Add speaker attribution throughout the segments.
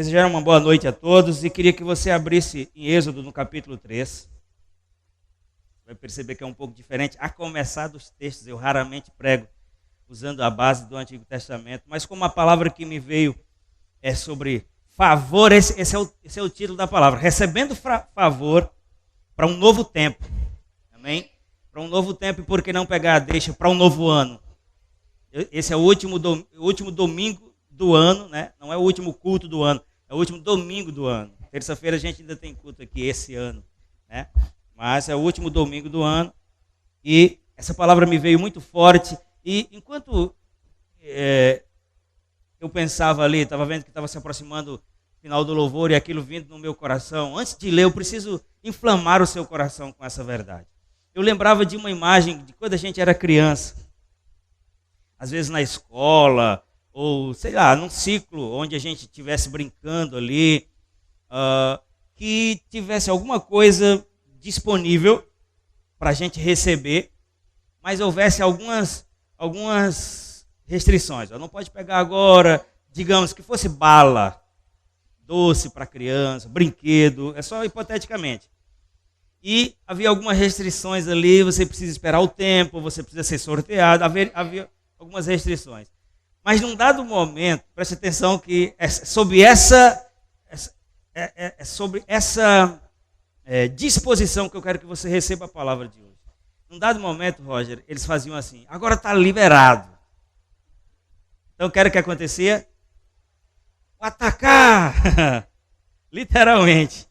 Speaker 1: Desejar uma boa noite a todos e queria que você abrisse em Êxodo no capítulo 3. Vai perceber que é um pouco diferente. A começar dos textos, eu raramente prego usando a base do Antigo Testamento, mas como a palavra que me veio é sobre favor, esse é o título da palavra. Recebendo favor para um novo tempo. Amém? Para um novo tempo e por que não pegar a deixa para um novo ano. Esse é o último domingo do ano, né? Não é o último culto do ano, é o último domingo do ano. Terça-feira a gente ainda tem culto aqui esse ano, né? Mas é o último domingo do ano e essa palavra me veio muito forte. E enquanto eu pensava ali, estava vendo que estava se aproximando o final do louvor e aquilo vindo no meu coração, antes de ler eu preciso inflamar o seu coração com essa verdade. Eu lembrava de uma imagem de quando a gente era criança, às vezes na escola, ou sei lá, num ciclo onde a gente estivesse brincando ali, que tivesse alguma coisa disponível para a gente receber, mas houvesse algumas restrições. Não pode pegar agora, digamos que fosse bala, doce para criança, brinquedo, é só hipoteticamente. E havia algumas restrições ali, você precisa esperar o tempo, você precisa ser sorteado, havia algumas restrições. Mas num dado momento, preste atenção que é sobre essa disposição que eu quero que você receba a palavra de hoje. Num dado momento, Roger, eles faziam assim, agora está liberado. Então o que era que acontecia? Atacar! Literalmente.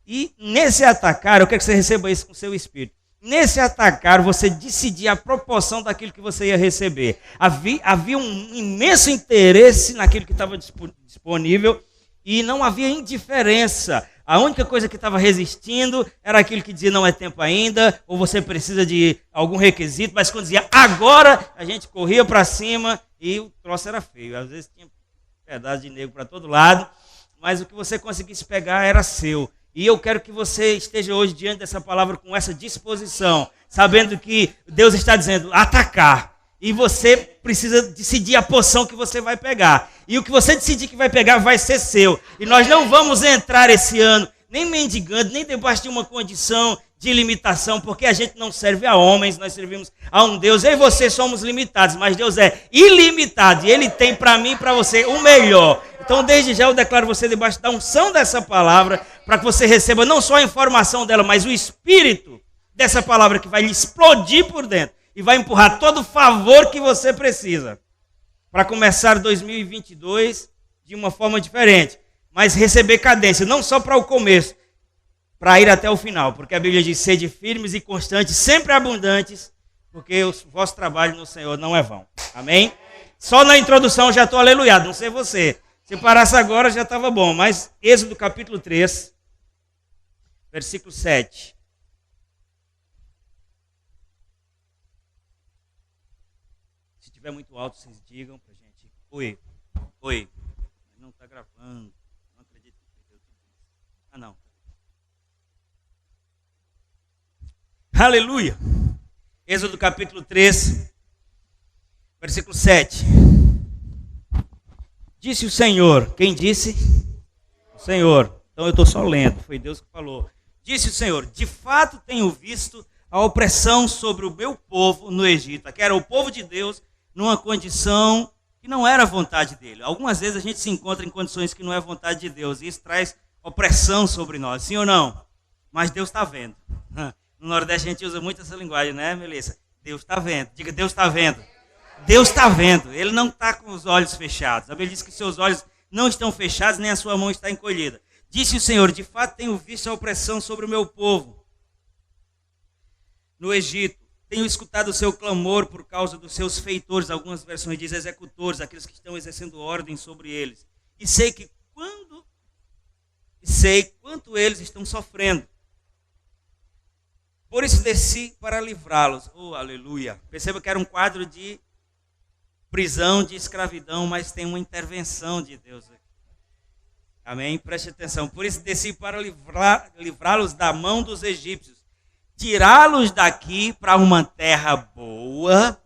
Speaker 1: E nesse atacar, eu quero que você receba isso com o seu espírito. Nesse atacar, você decidia a proporção daquilo que você ia receber. Havia um imenso interesse naquilo que estava disponível e não havia indiferença. A única coisa que estava resistindo era aquilo que dizia não é tempo ainda, ou você precisa de algum requisito, mas quando dizia agora, a gente corria para cima e o troço era feio. Às vezes tinha pedaço de negro para todo lado, mas o que você conseguisse pegar era seu. E eu quero que você esteja hoje diante dessa palavra com essa disposição, sabendo que Deus está dizendo atacar. E você precisa decidir a porção que você vai pegar. E o que você decidir que vai pegar vai ser seu. E nós não vamos entrar esse ano nem mendigando, nem debaixo de uma condição de limitação, porque a gente não serve a homens, nós servimos a um Deus. Eu e você somos limitados, mas Deus é ilimitado. E Ele tem para mim e para você o melhor. Então, desde já eu declaro você debaixo da unção dessa palavra, para que você receba não só a informação dela, mas o espírito dessa palavra que vai lhe explodir por dentro e vai empurrar todo o favor que você precisa para começar 2022 de uma forma diferente, mas receber cadência, não só para o começo, para ir até o final, porque a Bíblia diz, sede firmes e constantes, sempre abundantes, porque o vosso trabalho no Senhor não é vão. Amém? Só na introdução eu já estou aleluiado, não sei você. Se parasse agora já estava bom, mas Êxodo capítulo 3, versículo 7. Se tiver muito alto, vocês digam para a gente. Oi. Não está gravando. Não acredito que perdeu tudo isso. Ah, não. Aleluia. Êxodo capítulo 3, versículo 7. Disse o Senhor. Quem disse? O Senhor. Então eu estou só lendo. Foi Deus que falou. Disse o Senhor, de fato tenho visto a opressão sobre o meu povo no Egito, que era o povo de Deus numa condição que não era a vontade dele. Algumas vezes a gente se encontra em condições que não é a vontade de Deus, e isso traz opressão sobre nós, sim ou não? Mas Deus está vendo. No Nordeste a gente usa muito essa linguagem, né, Melissa? Deus está vendo. Diga, Deus está vendo. Deus está vendo. Ele não está com os olhos fechados. A Bíblia diz que seus olhos não estão fechados, nem a sua mão está encolhida. Disse o Senhor, de fato tenho visto a opressão sobre o meu povo no Egito. Tenho escutado o seu clamor por causa dos seus feitores, algumas versões dizem executores, aqueles que estão exercendo ordem sobre eles. E sei quanto eles estão sofrendo. Por isso desci para livrá-los. Oh, aleluia. Perceba que era um quadro de prisão, de escravidão, mas tem uma intervenção de Deus aqui. Amém? Preste atenção. Por isso desci para livrá-los da mão dos egípcios, tirá-los daqui para uma terra boa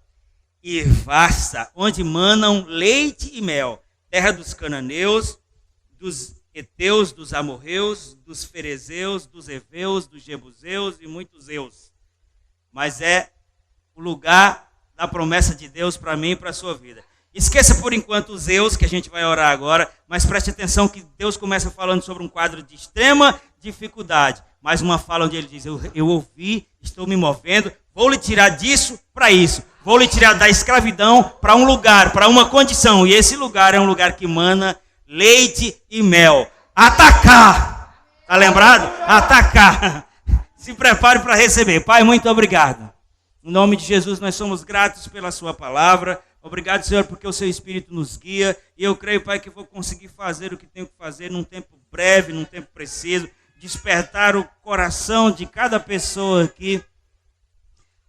Speaker 1: e vasta, onde manam leite e mel, terra dos cananeus, dos heteus, dos amorreus, dos ferezeus, dos heveus, dos jebuseus e muitos eus. Mas é o lugar da promessa de Deus para mim e para a sua vida. Esqueça por enquanto os eus, que a gente vai orar agora, mas preste atenção que Deus começa falando sobre um quadro de extrema dificuldade. Mais uma fala onde ele diz, eu ouvi, estou me movendo, vou lhe tirar disso para isso. Vou lhe tirar da escravidão para um lugar, para uma condição. E esse lugar é um lugar que mana leite e mel. Atacar! Está lembrado? Atacar! Se prepare para receber. Pai, muito obrigado. Em nome de Jesus, nós somos gratos pela sua palavra. Obrigado, Senhor, porque o seu Espírito nos guia. E eu creio, Pai, que vou conseguir fazer o que tenho que fazer num tempo breve, num tempo preciso. Despertar o coração de cada pessoa aqui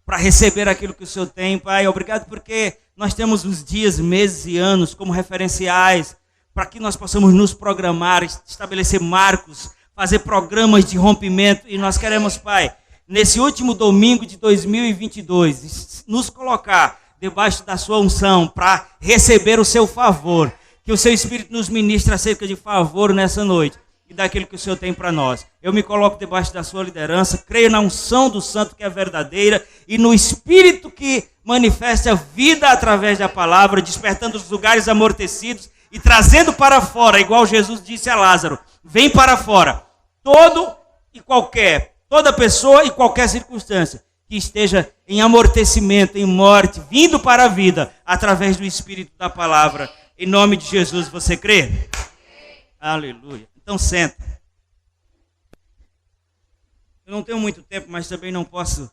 Speaker 1: para receber aquilo que o Senhor tem, Pai. Obrigado porque nós temos os dias, meses e anos como referenciais para que nós possamos nos programar, estabelecer marcos, fazer programas de rompimento. E nós queremos, Pai, nesse último domingo de 2022, nos colocar debaixo da sua unção para receber o seu favor. Que o seu Espírito nos ministre acerca de favor nessa noite e daquilo que o Senhor tem para nós. Eu me coloco debaixo da sua liderança, creio na unção do Santo que é verdadeira e no Espírito que manifesta a vida através da palavra, despertando os lugares amortecidos e trazendo para fora, igual Jesus disse a Lázaro, vem para fora, toda pessoa e qualquer circunstância que esteja em amortecimento, em morte, vindo para a vida, através do Espírito da palavra. Em nome de Jesus, você crê? Aleluia. Então senta. Eu não tenho muito tempo, mas também não posso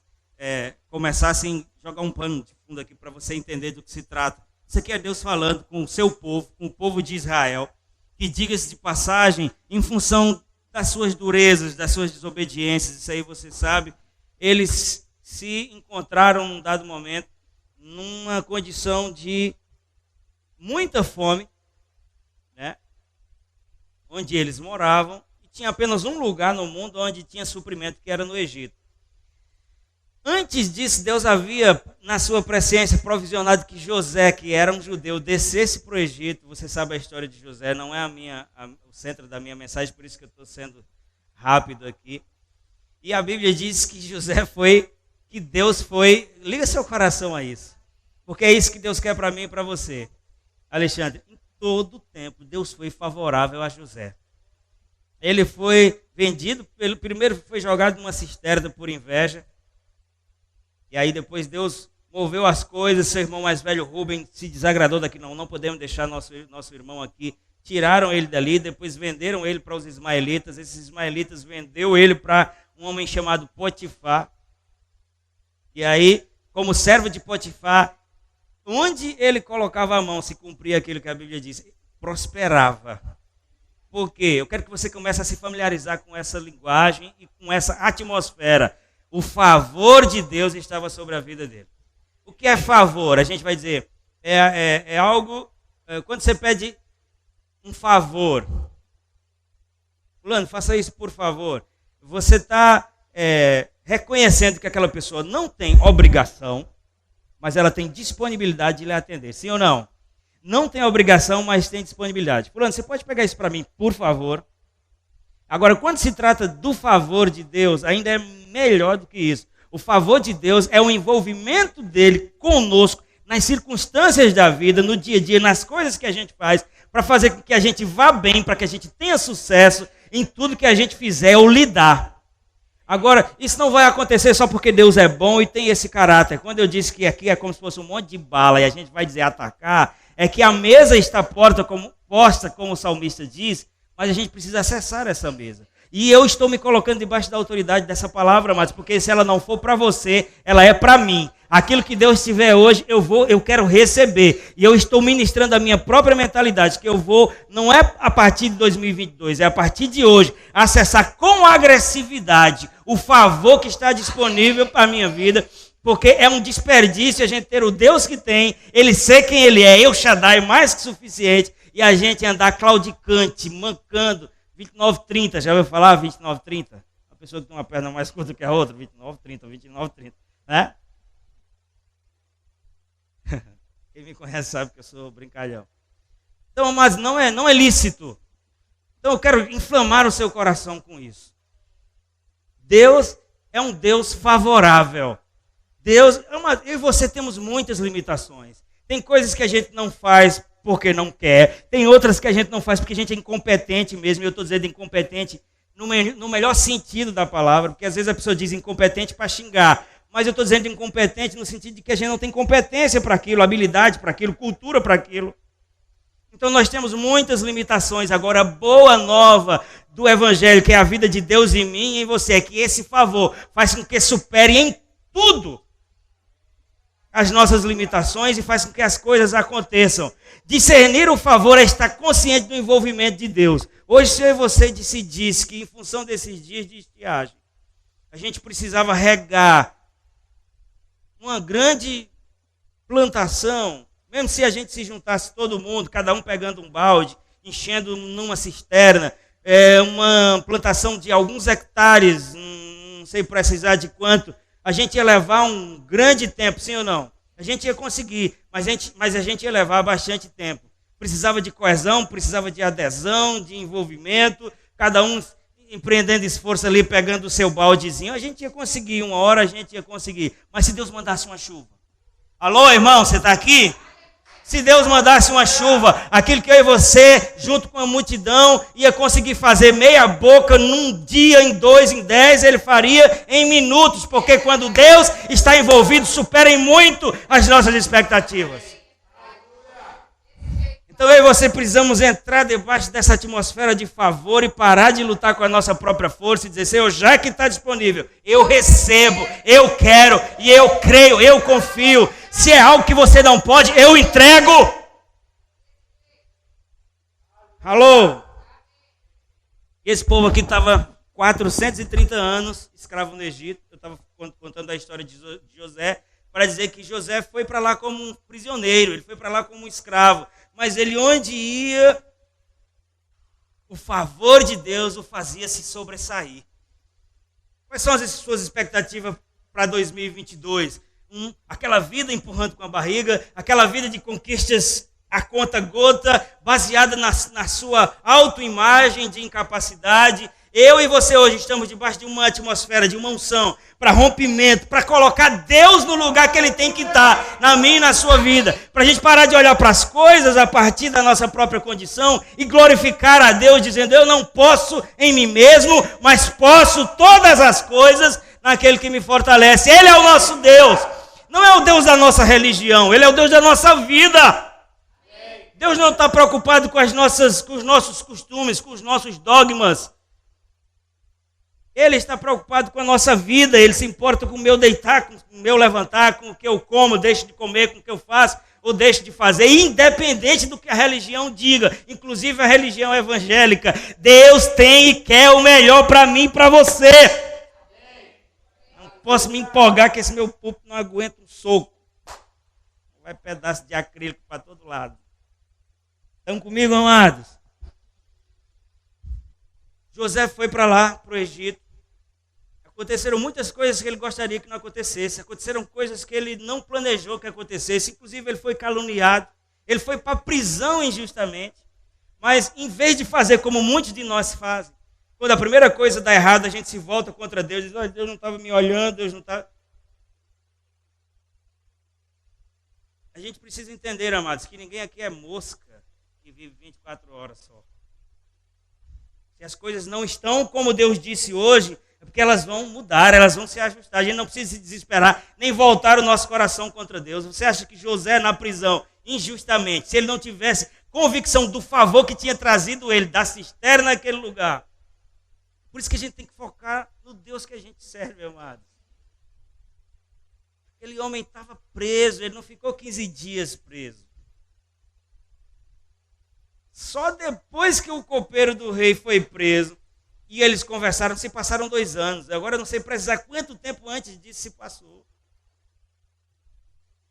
Speaker 1: começar sem jogar um pano de fundo aqui para você entender do que se trata. Isso aqui é Deus falando com o seu povo, com o povo de Israel, que, diga-se de passagem, em função das suas durezas, das suas desobediências, isso aí você sabe, eles se encontraram num dado momento numa condição de muita fome, né? Onde eles moravam, e tinha apenas um lugar no mundo onde tinha suprimento, que era no Egito. Antes disso, Deus havia, na sua presciência, provisionado que José, que era um judeu, descesse para o Egito. Você sabe a história de José, não é o centro da minha mensagem, por isso que eu estou sendo rápido aqui. E a Bíblia diz que Deus foi, liga seu coração a isso, porque é isso que Deus quer para mim e para você. Alexandre, em todo tempo, Deus foi favorável a José. Ele foi vendido, primeiro foi jogado numa cisterna por inveja, e aí depois Deus moveu as coisas, seu irmão mais velho Rubem se desagradou daqui, não podemos deixar nosso irmão aqui, tiraram ele dali, depois venderam ele para os ismaelitas, esses ismaelitas vendeu ele para um homem chamado Potifar, e aí, como servo de Potifar, onde ele colocava a mão, se cumpria aquilo que a Bíblia diz, prosperava. Por quê? Eu quero que você comece a se familiarizar com essa linguagem e com essa atmosfera. O favor de Deus estava sobre a vida dele. O que é favor? A gente vai dizer, é algo, quando você pede um favor, fulano, faça isso por favor, você está reconhecendo que aquela pessoa não tem obrigação, mas ela tem disponibilidade de lhe atender, sim ou não? Não tem obrigação, mas tem disponibilidade. Fulano, você pode pegar isso para mim, por favor? Agora, quando se trata do favor de Deus, ainda é melhor do que isso. O favor de Deus é o envolvimento dele conosco, nas circunstâncias da vida, no dia a dia, nas coisas que a gente faz, para fazer com que a gente vá bem, para que a gente tenha sucesso em tudo que a gente fizer ou lidar. Agora, isso não vai acontecer só porque Deus é bom e tem esse caráter. Quando eu disse que aqui é como se fosse um monte de bala e a gente vai dizer atacar, é que a mesa está posta, como o salmista diz, mas a gente precisa acessar essa mesa. E eu estou me colocando debaixo da autoridade dessa palavra, mas porque se ela não for para você, ela é para mim. Aquilo que Deus tiver hoje, eu quero receber. E eu estou ministrando a minha própria mentalidade, que eu vou, não é a partir de 2022, é a partir de hoje, acessar com agressividade o favor que está disponível para a minha vida, porque é um desperdício a gente ter o Deus que tem, ele ser quem ele é, El Shaddai, mais que suficiente, e a gente andar claudicante, mancando, 29-30, já ouviu falar 29-30? A pessoa que tem uma perna mais curta que a outra, 29-30, 29-30, né? Quem me conhece sabe que eu sou brincalhão. Então, mas não é lícito Então eu quero inflamar o seu coração com isso. Deus é um Deus favorável. Eu e você temos muitas limitações. Tem coisas que a gente não faz porque não quer. Tem outras que a gente não faz porque a gente é incompetente mesmo. Eu estou dizendo incompetente no melhor sentido da palavra, porque às vezes a pessoa diz incompetente para xingar. Mas eu estou dizendo incompetente no sentido de que a gente não tem competência para aquilo, habilidade para aquilo, cultura para aquilo. Então nós temos muitas limitações. Agora, a boa nova do Evangelho, que é a vida de Deus em mim e em você, é que esse favor faz com que supere em tudo as nossas limitações e faz com que as coisas aconteçam. Discernir o favor é estar consciente do envolvimento de Deus. Hoje, se eu e você decidisse que, em função desses dias de estiagem, a gente precisava regar uma grande plantação, mesmo se a gente se juntasse todo mundo, cada um pegando um balde, enchendo numa cisterna, uma plantação de alguns hectares, não sei precisar de quanto, a gente ia levar um grande tempo, sim ou não? A gente ia conseguir, mas a gente ia levar bastante tempo. Precisava de coesão, precisava de adesão, de envolvimento, cada um empreendendo esforço ali, pegando o seu baldezinho. A gente ia conseguir, uma hora a gente ia conseguir. Mas se Deus mandasse uma chuva? Alô, irmão, você está aqui? Se Deus mandasse uma chuva, aquilo que eu e você, junto com a multidão, ia conseguir fazer meia boca num dia, em 2, em 10, ele faria em minutos, porque quando Deus está envolvido, supera em muito as nossas expectativas. Então eu e você precisamos entrar debaixo dessa atmosfera de favor e parar de lutar com a nossa própria força e dizer, Senhor, já que está disponível, eu recebo, eu quero e eu creio, eu confio. Se é algo que você não pode, eu entrego. Alô? Esse povo aqui estava 430 anos escravo no Egito. Eu estava contando a história de José para dizer que José foi para lá como um prisioneiro, ele foi para lá como um escravo. Mas ele onde ia, o favor de Deus o fazia se sobressair. Quais são as suas expectativas para 2022? Aquela vida empurrando com a barriga, aquela vida de conquistas a conta gota, baseada na sua autoimagem de incapacidade. Eu e você hoje estamos debaixo de uma atmosfera, de uma unção, para rompimento, para colocar Deus no lugar que Ele tem que estar, na minha e na sua vida. Para a gente parar de olhar para as coisas a partir da nossa própria condição e glorificar a Deus, dizendo, eu não posso em mim mesmo, mas posso todas as coisas naquele que me fortalece. Ele é o nosso Deus. Não é o Deus da nossa religião, Ele é o Deus da nossa vida. Deus não está preocupado com os nossos costumes, com os nossos dogmas. Ele está preocupado com a nossa vida, Ele se importa com o meu deitar, com o meu levantar, com o que eu como, deixo de comer, com o que eu faço ou deixo de fazer, independente do que a religião diga, inclusive a religião evangélica. Deus tem e quer o melhor para mim e para você. Não posso me empolgar que esse meu púlpito não aguenta um soco. Vai pedaço de acrílico para todo lado. Estão comigo, amados? José foi para lá, para o Egito. Aconteceram muitas coisas que ele gostaria que não acontecesse. Aconteceram coisas que ele não planejou que acontecesse. Inclusive, ele foi caluniado. Ele foi para a prisão injustamente. Mas, em vez de fazer como muitos de nós fazem, quando a primeira coisa dá errado, a gente se volta contra Deus. Diz, Deus não estava me olhando, Deus não estava... A gente precisa entender, amados, que ninguém aqui é mosca que vive 24 horas só. Se as coisas não estão como Deus disse hoje, é porque elas vão mudar, elas vão se ajustar. A gente não precisa se desesperar, nem voltar o nosso coração contra Deus. Você acha que José na prisão, injustamente, se ele não tivesse convicção do favor que tinha trazido ele, da cisterna naquele lugar? Por isso que a gente tem que focar no Deus que a gente serve, amados. Aquele homem estava preso, ele não ficou 15 dias preso. Só depois que o copeiro do rei foi preso e eles conversaram, se passaram 2 anos. Agora eu não sei precisar quanto tempo antes disso se passou.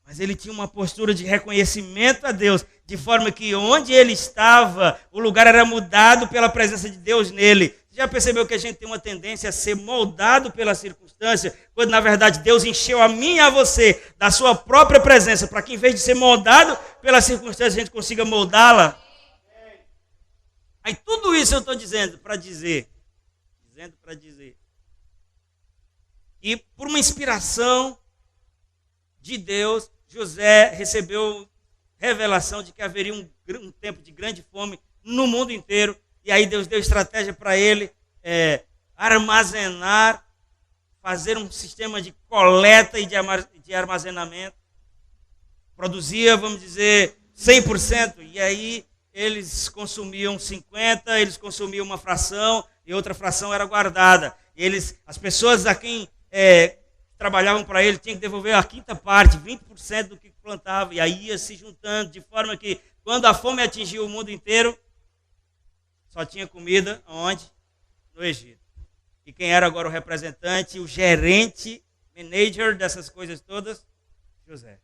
Speaker 1: Mas ele tinha uma postura de reconhecimento a Deus, de forma que onde ele estava, o lugar era mudado pela presença de Deus nele. Já percebeu que a gente tem uma tendência a ser moldado pela circunstância, quando na verdade Deus encheu a mim e a você da sua própria presença, para que em vez de ser moldado pela circunstância, a gente consiga moldá-la? A Aí tudo isso eu estou dizendo para dizer, e por uma inspiração de Deus, José recebeu revelação de que haveria um tempo de grande fome no mundo inteiro, e aí Deus deu estratégia para ele armazenar, fazer um sistema de coleta e de armazenamento. Produzia, vamos dizer, 100%, e aí eles consumiam 50%, eles consumiam uma fração, e outra fração era guardada. As pessoas a quem trabalhavam para ele tinham que devolver a quinta parte, 20% do que plantava, e aí ia se juntando, de forma que quando a fome atingiu o mundo inteiro, só tinha comida onde? No Egito. E quem era agora o representante, o gerente, manager dessas coisas todas? José.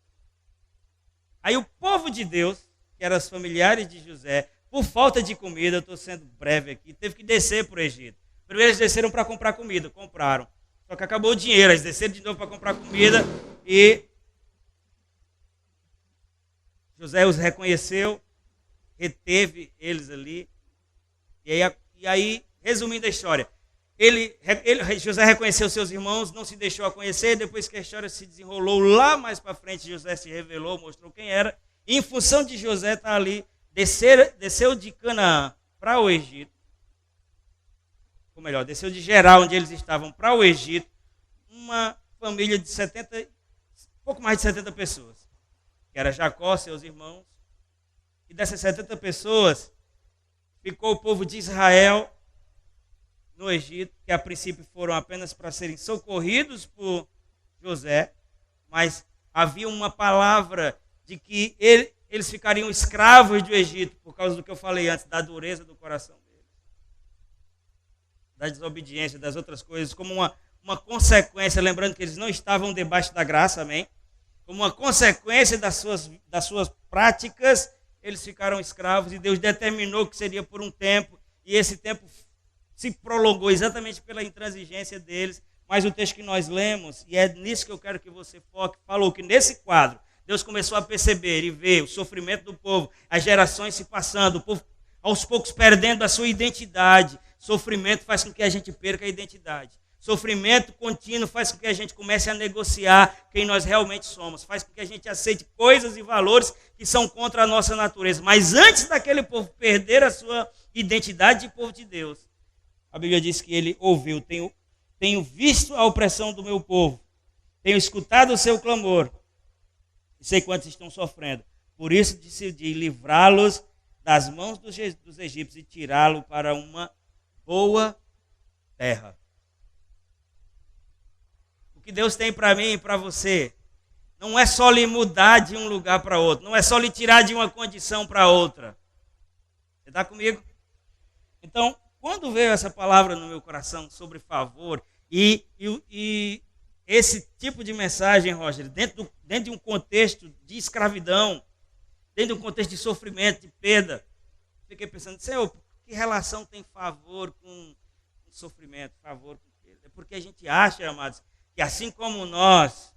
Speaker 1: Aí o povo de Deus, que eram os familiares de José, por falta de comida, eu estou sendo breve aqui, teve que descer para o Egito. Primeiro eles desceram para comprar comida, compraram. Só que acabou o dinheiro, eles desceram de novo para comprar comida e José os reconheceu, reteve eles ali. E aí, resumindo a história, José reconheceu seus irmãos, não se deixou a conhecer, depois que a história se desenrolou lá mais para frente, José se revelou, mostrou quem era, e em função de José estar ali, desceu de Canaã para o Egito, ou melhor, desceu de Gerar, onde eles estavam, para o Egito, uma família de pouco mais de 70 pessoas, que era Jacó, seus irmãos, e dessas 70 pessoas, ficou o povo de Israel no Egito, que a princípio foram apenas para serem socorridos por José, mas havia uma palavra de que eles ficariam escravos do Egito, por causa do que eu falei antes, da dureza do coração deles, da desobediência, das outras coisas, como uma consequência, lembrando que eles não estavam debaixo da graça, amém? Como uma consequência das suas práticas, eles ficaram escravos e Deus determinou que seria por um tempo, e esse tempo se prolongou exatamente pela intransigência deles, mas o texto que nós lemos, e é nisso que eu quero que você foque, falou que nesse quadro, Deus começou a perceber e ver o sofrimento do povo, as gerações se passando, o povo aos poucos perdendo a sua identidade. Sofrimento faz com que a gente perca a identidade. Sofrimento contínuo faz com que a gente comece a negociar quem nós realmente somos, faz com que a gente aceite coisas e valores que são contra a nossa natureza. Mas antes daquele povo perder a sua identidade de povo de Deus, a Bíblia diz que ele ouviu, tenho visto a opressão do meu povo, tenho escutado o seu clamor, e sei quantos estão sofrendo. Por isso decidi livrá-los das mãos dos egípcios e tirá-lo para uma boa terra. O que Deus tem para mim e para você não é só lhe mudar de um lugar para outro, não é só lhe tirar de uma condição para outra. Você está comigo? Então, quando veio essa palavra no meu coração sobre favor e esse tipo de mensagem, Roger, dentro de um contexto de escravidão, dentro de um contexto de sofrimento, de perda, fiquei pensando, Senhor, que relação tem favor com sofrimento, favor com perda? É porque a gente acha, amados, que assim como nós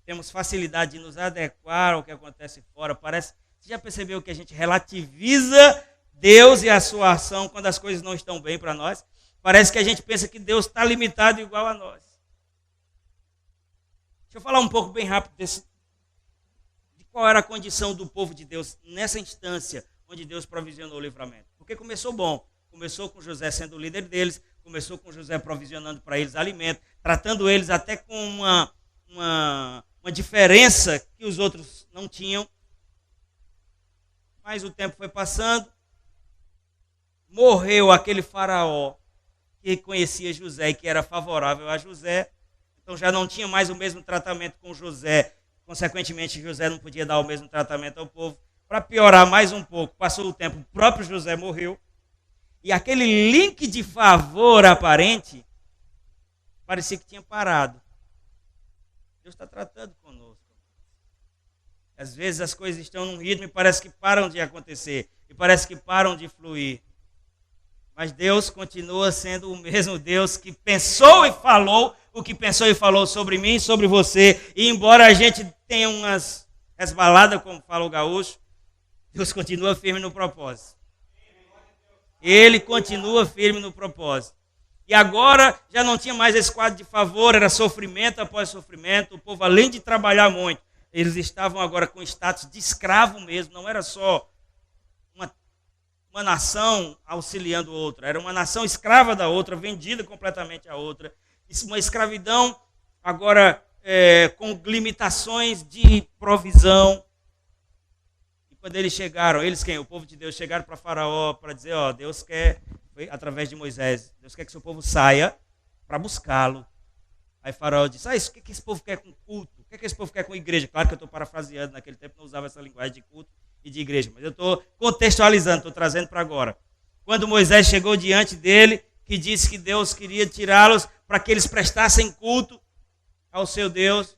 Speaker 1: temos facilidade de nos adequar ao que acontece fora, você já percebeu que a gente relativiza Deus e a sua ação quando as coisas não estão bem para nós? Parece que a gente pensa que Deus está limitado igual a nós. Deixa eu falar um pouco bem rápido de qual era a condição do povo de Deus nessa instância onde Deus provisionou o livramento. Porque começou bom. Começou com José sendo o líder deles, começou com José provisionando para eles alimento, tratando eles até com uma diferença que os outros não tinham. Mas o tempo foi passando, morreu aquele faraó que conhecia José e que era favorável a José, então já não tinha mais o mesmo tratamento com José, consequentemente José não podia dar o mesmo tratamento ao povo. Para piorar mais um pouco, passou o tempo, o próprio José morreu, e aquele link de favor aparente parecia que tinha parado. Deus está tratando conosco. Às vezes as coisas estão num ritmo e parece que param de acontecer, e parece que param de fluir. Mas Deus continua sendo o mesmo Deus que pensou e falou o que pensou e falou sobre mim e sobre você. E embora a gente tenha umas resbaladas, como fala o gaúcho, Deus continua firme no propósito. Ele continua firme no propósito. E agora já não tinha mais esse quadro de favor, era sofrimento após sofrimento. O povo, além de trabalhar muito, eles estavam agora com status de escravo mesmo. Não era só uma nação auxiliando outra, era uma nação escrava da outra, vendida completamente à outra. Uma escravidão agora com limitações de provisão. E quando eles chegaram, o povo de Deus, chegaram para Faraó para dizer, Deus quer, foi através de Moisés, Deus quer que seu povo saia para buscá-lo. Aí Faraó disse, o que esse povo quer com culto? O que esse povo quer com igreja? Claro que eu estou parafraseando, naquele tempo não usava essa linguagem de culto e de igreja, mas eu estou contextualizando, estou trazendo para agora. Quando Moisés chegou diante dele, que disse que Deus queria tirá-los para que eles prestassem culto ao seu Deus, o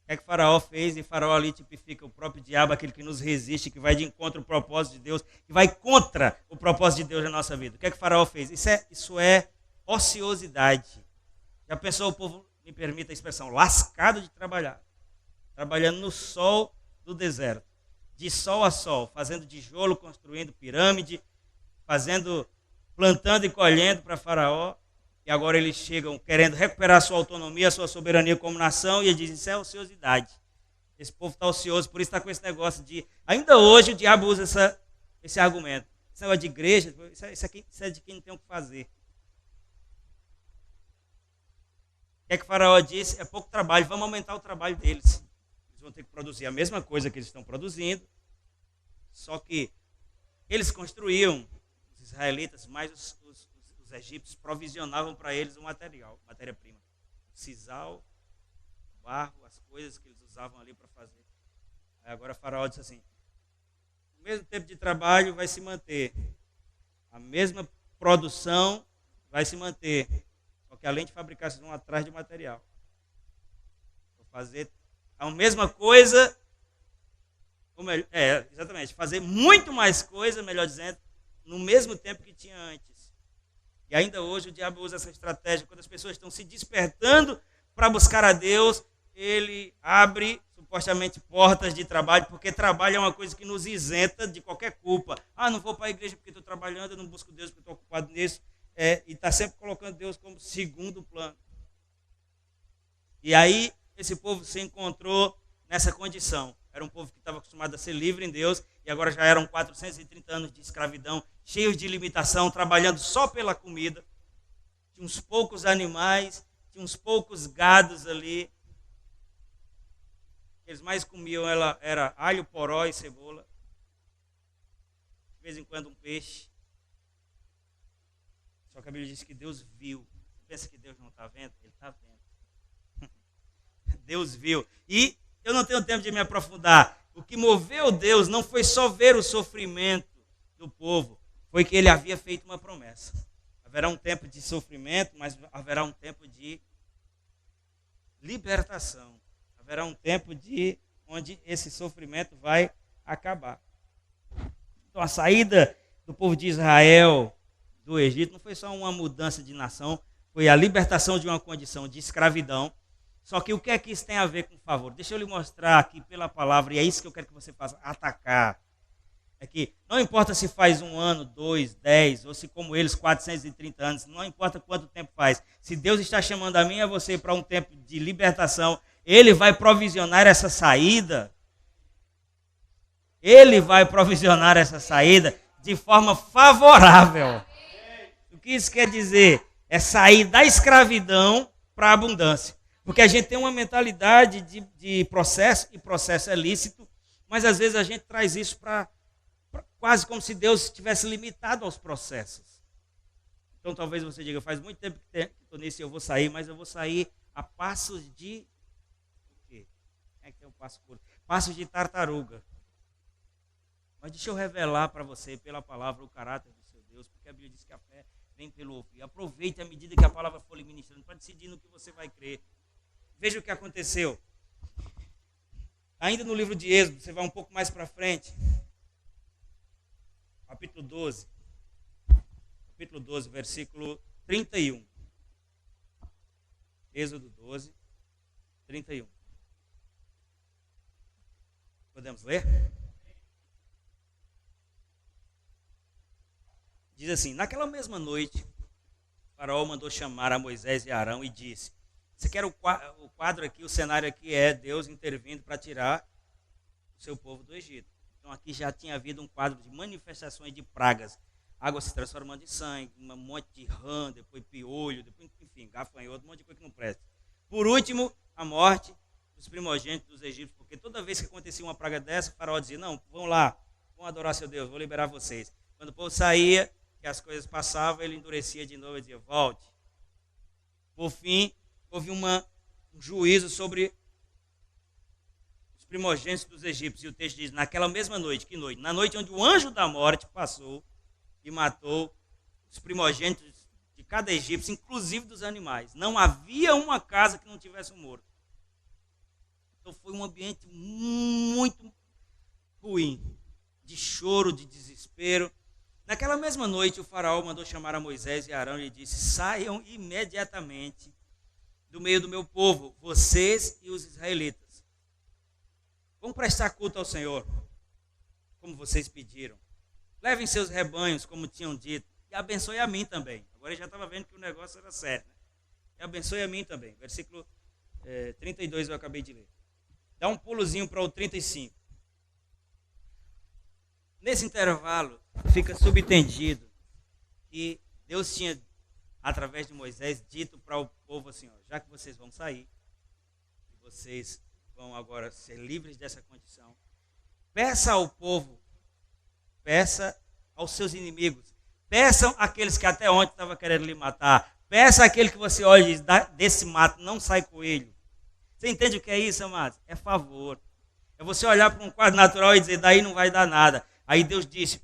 Speaker 1: que é que Faraó fez? E Faraó ali tipifica o próprio diabo, aquele que nos resiste, que vai de encontro ao propósito de Deus, que vai contra o propósito de Deus na nossa vida. O que é que Faraó fez? Isso é ociosidade. Já pensou o povo, me permita a expressão, lascado de trabalhar, trabalhando no sol do deserto, de sol a sol, fazendo tijolo, construindo pirâmide, plantando e colhendo para Faraó, e agora eles chegam querendo recuperar a sua autonomia, a sua soberania como nação, e eles dizem, isso é ociosidade. Esse povo está ocioso, por isso está com esse negócio de... Ainda hoje o diabo usa esse argumento. Esse negócio de igreja, isso é de quem não tem o que fazer. O que é que Faraó disse? É pouco trabalho, vamos aumentar o trabalho deles. Eles vão ter que produzir a mesma coisa que eles estão produzindo, só que eles construíam, os israelitas, mas os egípcios provisionavam para eles o matéria-prima. O sisal, o barro, as coisas que eles usavam ali para fazer. Aí agora Faraó disse assim, o mesmo tempo de trabalho vai se manter, a mesma produção vai se manter, só que além de fabricar, vocês vão atrás de material. Vou fazer a mesma coisa, exatamente, fazer muito mais coisa, melhor dizendo, no mesmo tempo que tinha antes. E ainda hoje o diabo usa essa estratégia, quando as pessoas estão se despertando para buscar a Deus, ele abre supostamente portas de trabalho, porque trabalho é uma coisa que nos isenta de qualquer culpa. Não vou para a igreja porque estou trabalhando, eu não busco Deus porque estou ocupado nisso, e está sempre colocando Deus como segundo plano. E aí esse povo se encontrou nessa condição. Era um povo que estava acostumado a ser livre em Deus, e agora já eram 430 anos de escravidão, cheios de limitação, trabalhando só pela comida. Tinha uns poucos animais, tinha uns poucos gados ali. Eles mais comiam era alho, poró e cebola. De vez em quando um peixe. Só que a Bíblia diz que Deus viu. Você pensa que Deus não está vendo? Ele está vendo. Deus viu. E eu não tenho tempo de me aprofundar. O que moveu Deus não foi só ver o sofrimento do povo, foi que ele havia feito uma promessa. Haverá um tempo de sofrimento, mas haverá um tempo de libertação. Haverá um tempo onde esse sofrimento vai acabar. Então a saída do povo de Israel do Egito não foi só uma mudança de nação, foi a libertação de uma condição de escravidão. Só que o que é que isso tem a ver com favor? Deixa eu lhe mostrar aqui pela palavra, e é isso que eu quero que você faça, atacar. É que não importa se faz 1 ano, 2, 10, ou se como eles 430 anos, não importa quanto tempo faz. Se Deus está chamando a mim e a você para um tempo de libertação, Ele vai provisionar essa saída. Ele vai provisionar essa saída de forma favorável. O que isso quer dizer? É sair da escravidão para a abundância. Porque a gente tem uma mentalidade de processo, e processo é lícito, mas às vezes a gente traz isso para quase como se Deus estivesse limitado aos processos. Então talvez você diga, faz muito tempo que estou nisso e eu vou sair, mas eu vou sair a passos de... O quê? Quem é que tem um passo curto? Passos de tartaruga. Mas deixa eu revelar para você, pela palavra, o caráter do seu Deus, porque a Bíblia diz que a fé vem pelo ouvir. Aproveite à medida que a palavra for lhe ministrando para decidir no que você vai crer. Veja o que aconteceu. Ainda no livro de Êxodo, você vai um pouco mais para frente. Capítulo 12. Capítulo 12, versículo 31. Êxodo 12, 31. Podemos ler? Diz assim: naquela mesma noite, o faraó mandou chamar a Moisés e Arão e disse: você quer o quadro aqui, o cenário aqui é Deus intervindo para tirar o seu povo do Egito. Então aqui já tinha havido um quadro de manifestações de pragas. Água se transformando em sangue, um monte de rã, depois piolho, depois, enfim, gafanhoto, um monte de coisa que não presta. Por último, a morte dos primogênitos dos egípcios, porque toda vez que acontecia uma praga dessa, o faraó dizia: não, vão lá, vão adorar seu Deus, vou liberar vocês. Quando o povo saía, que as coisas passavam, ele endurecia de novo e dizia: volte. Por fim, houve um juízo sobre os primogênitos dos egípcios. E o texto diz: naquela mesma noite, que noite? Na noite onde o anjo da morte passou e matou os primogênitos de cada egípcio, inclusive dos animais. Não havia uma casa que não tivesse um morto. Então foi um ambiente muito ruim, de choro, de desespero. Naquela mesma noite, o faraó mandou chamar a Moisés e Arão e disse: saiam imediatamente do meio do meu povo, vocês e os israelitas. Vão prestar culto ao Senhor, como vocês pediram. Levem seus rebanhos, como tinham dito, e abençoe a mim também. Agora eu já estava vendo que o negócio era sério, né? E abençoe a mim também. Versículo 32 eu acabei de ler. Dá um pulozinho para o 35. Nesse intervalo, fica subentendido que Deus tinha, através de Moisés, dito para o povo assim: ó, já que vocês vão sair, e vocês vão agora ser livres dessa condição, peça ao povo, peça aos seus inimigos, peçam àqueles que até ontem estavam querendo lhe matar, peça àquele que você olha e diz: desse mato não sai coelho. Você entende o que é isso, amados? É favor. É você olhar para um quadro natural e dizer: daí não vai dar nada. Aí Deus disse: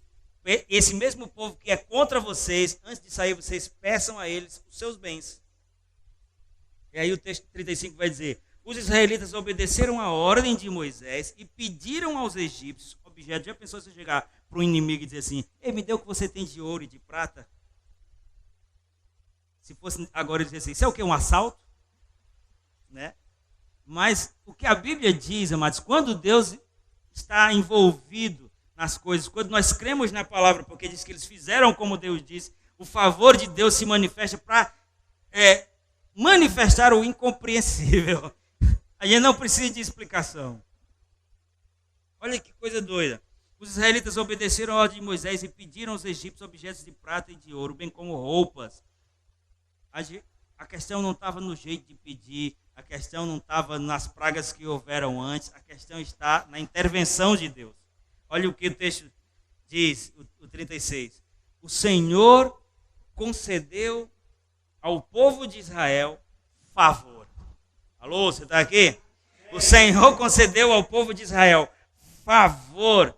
Speaker 1: esse mesmo povo que é contra vocês, antes de sair, vocês peçam a eles os seus bens. E aí o texto 35 vai dizer: os israelitas obedeceram a ordem de Moisés e pediram aos egípcios objetos. Já pensou você chegar para um inimigo e dizer assim: ei, me dê o que você tem de ouro e de prata? Se fosse agora dizer assim: isso é o que? Um assalto? Né? Mas o que a Bíblia diz, amados, quando Deus está envolvido nas coisas, quando nós cremos na palavra, porque diz que eles fizeram como Deus disse, o favor de Deus se manifesta para manifestar o incompreensível. A gente não precisa de explicação. Olha que coisa doida. Os israelitas obedeceram a ordem de Moisés e pediram aos egípcios objetos de prata e de ouro, bem como roupas. A questão não estava no jeito de pedir, a questão não estava nas pragas que houveram antes, a questão está na intervenção de Deus. Olha o que o texto diz, o 36. O Senhor concedeu ao povo de Israel favor. Alô, você está aqui? O Senhor concedeu ao povo de Israel favor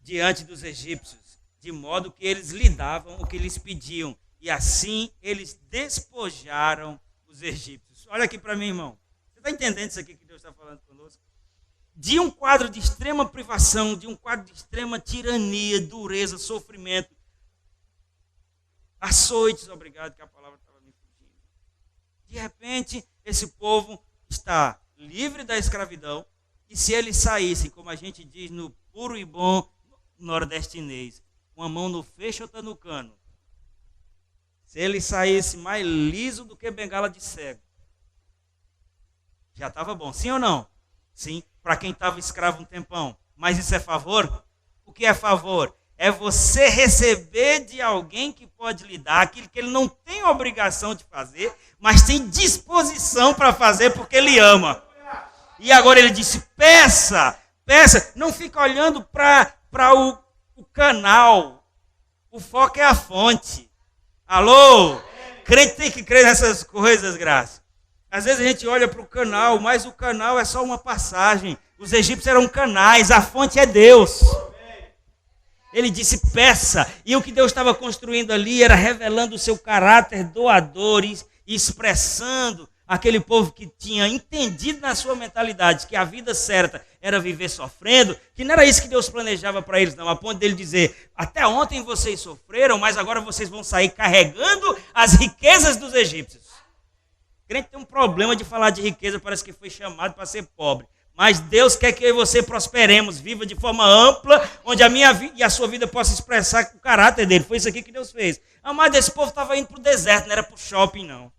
Speaker 1: diante dos egípcios, de modo que eles lhe davam o que lhes pediam. E assim eles despojaram os egípcios. Olha aqui para mim, irmão. Você está entendendo isso aqui que Deus está falando conosco? De um quadro de extrema privação, de um quadro de extrema tirania, dureza, sofrimento, açoites, obrigado que a palavra estava me fugindo. De repente, esse povo está livre da escravidão, e se eles saíssem, como a gente diz no puro e bom nordestinês, com a mão no feixe ou está no cano, se ele saísse mais liso do que bengala de cego, já estava bom, sim ou não? Sim, para quem estava escravo um tempão. Mas isso é favor? O que é favor? É você receber de alguém que pode lhe dar aquilo que ele não tem obrigação de fazer, mas tem disposição para fazer porque ele ama. E agora ele disse: peça, peça, não fica olhando para o canal. O foco é a fonte. Alô? Crente tem que crer nessas coisas, graça. Às vezes a gente olha para o canal, mas o canal é só uma passagem. Os egípcios eram canais, a fonte é Deus. Ele disse: peça. E o que Deus estava construindo ali era revelando o seu caráter doador e expressando aquele povo que tinha entendido na sua mentalidade que a vida certa era viver sofrendo, que não era isso que Deus planejava para eles, não. A ponto dele dizer: até ontem vocês sofreram, mas agora vocês vão sair carregando as riquezas dos egípcios. O crente tem um problema de falar de riqueza, parece que foi chamado para ser pobre. Mas Deus quer que eu e você prosperemos, viva de forma ampla, onde a minha vida e a sua vida possa expressar o caráter dele. Foi isso aqui que Deus fez. Amado, esse povo estava indo para o deserto, não era para o shopping, não.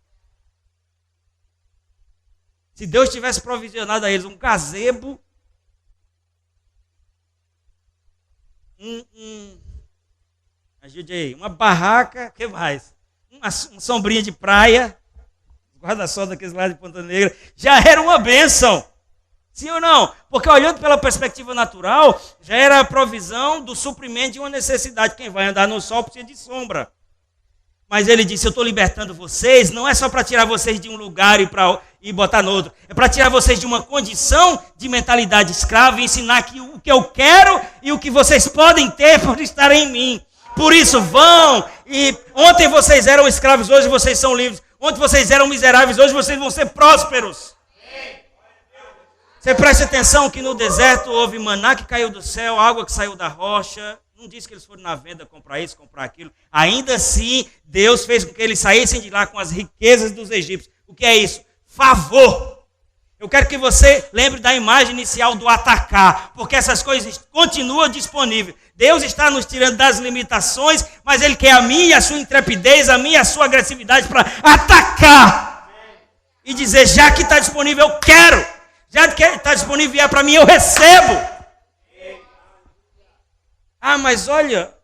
Speaker 1: Se Deus tivesse provisionado a eles um gazebo, ajude aí, uma barraca, o que mais? Uma sombrinha de praia, guarda-sol daqueles lá de Ponta Negra, já era uma bênção. Sim ou não? Porque olhando pela perspectiva natural, já era a provisão do suprimento de uma necessidade. Quem vai andar no sol precisa de sombra. Mas ele disse, eu estou libertando vocês, não é só para tirar vocês de um lugar e botar no outro. É para tirar vocês de uma condição de mentalidade escrava e ensinar que o que eu quero e o que vocês podem ter por estar em mim. Por isso, vão. E ontem vocês eram escravos, hoje vocês são livres. Ontem vocês eram miseráveis, hoje vocês vão ser prósperos. Você preste atenção que no deserto houve maná que caiu do céu, água que saiu da rocha. Não disse que eles foram na venda comprar isso, comprar aquilo. Ainda assim, Deus fez com que eles saíssem de lá com as riquezas dos egípcios. O que é isso? Favor. Eu quero que você lembre da imagem inicial do atacar, porque essas coisas continuam disponíveis. Deus está nos tirando das limitações, mas Ele quer a minha e a sua intrepidez, a minha e a sua agressividade para atacar. E dizer, já que está disponível, eu quero. Já que está disponível e é para mim, eu recebo. Ah, mas olha,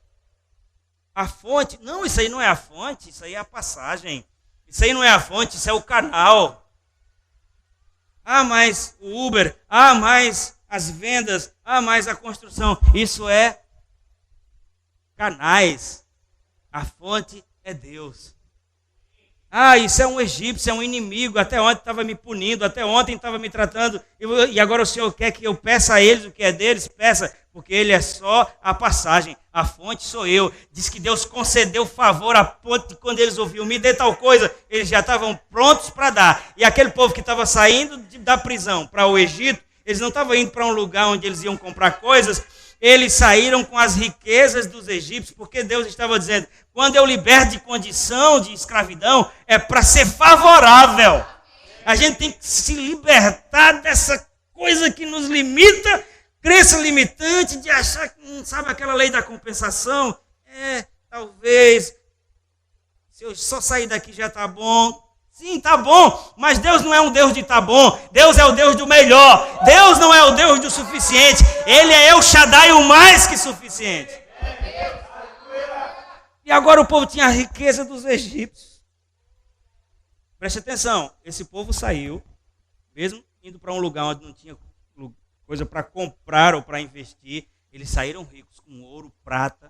Speaker 1: a fonte. Não, isso aí não é a fonte, isso aí é a passagem. Isso aí não é a fonte, isso é o canal. Ah, mas o Uber. Ah, mas as vendas. Ah, mas a construção. Isso é canais. A fonte é Deus. Ah, isso é um egípcio, é um inimigo. Até ontem estava me punindo, até ontem estava me tratando. E agora o Senhor quer que eu peça a eles o que é deles? Peça, porque ele é só a passagem. A fonte sou eu. Diz que Deus concedeu favor a ponto de quando eles ouviram, me dê tal coisa, eles já estavam prontos para dar. E aquele povo que estava saindo da prisão para o Egito, eles não estavam indo para um lugar onde eles iam comprar coisas, eles saíram com as riquezas dos egípcios, porque Deus estava dizendo, quando eu liberto de condição de escravidão, é para ser favorável. A gente tem que se libertar dessa coisa que nos limita, crença limitante de achar que, sabe aquela lei da compensação? Talvez, se eu só sair daqui já está bom. Sim, está bom, mas Deus não é um Deus de tá bom. Deus é o Deus do melhor. Deus não é o Deus do suficiente. Ele é El Shaddai, o mais que suficiente. E agora o povo tinha a riqueza dos egípcios. Preste atenção, esse povo saiu, mesmo indo para um lugar onde não tinha coisa para comprar ou para investir, eles saíram ricos com ouro, prata.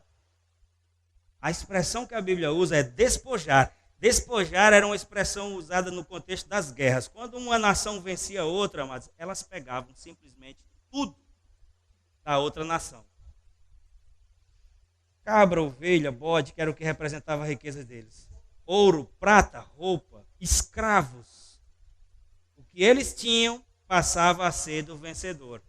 Speaker 1: A expressão que a Bíblia usa é despojar. Despojar era uma expressão usada no contexto das guerras. Quando uma nação vencia a outra, mas elas pegavam simplesmente tudo da outra nação. Cabra, ovelha, bode, que era o que representava a riqueza deles. Ouro, prata, roupa, escravos. O que eles tinham passava a ser do vencedor.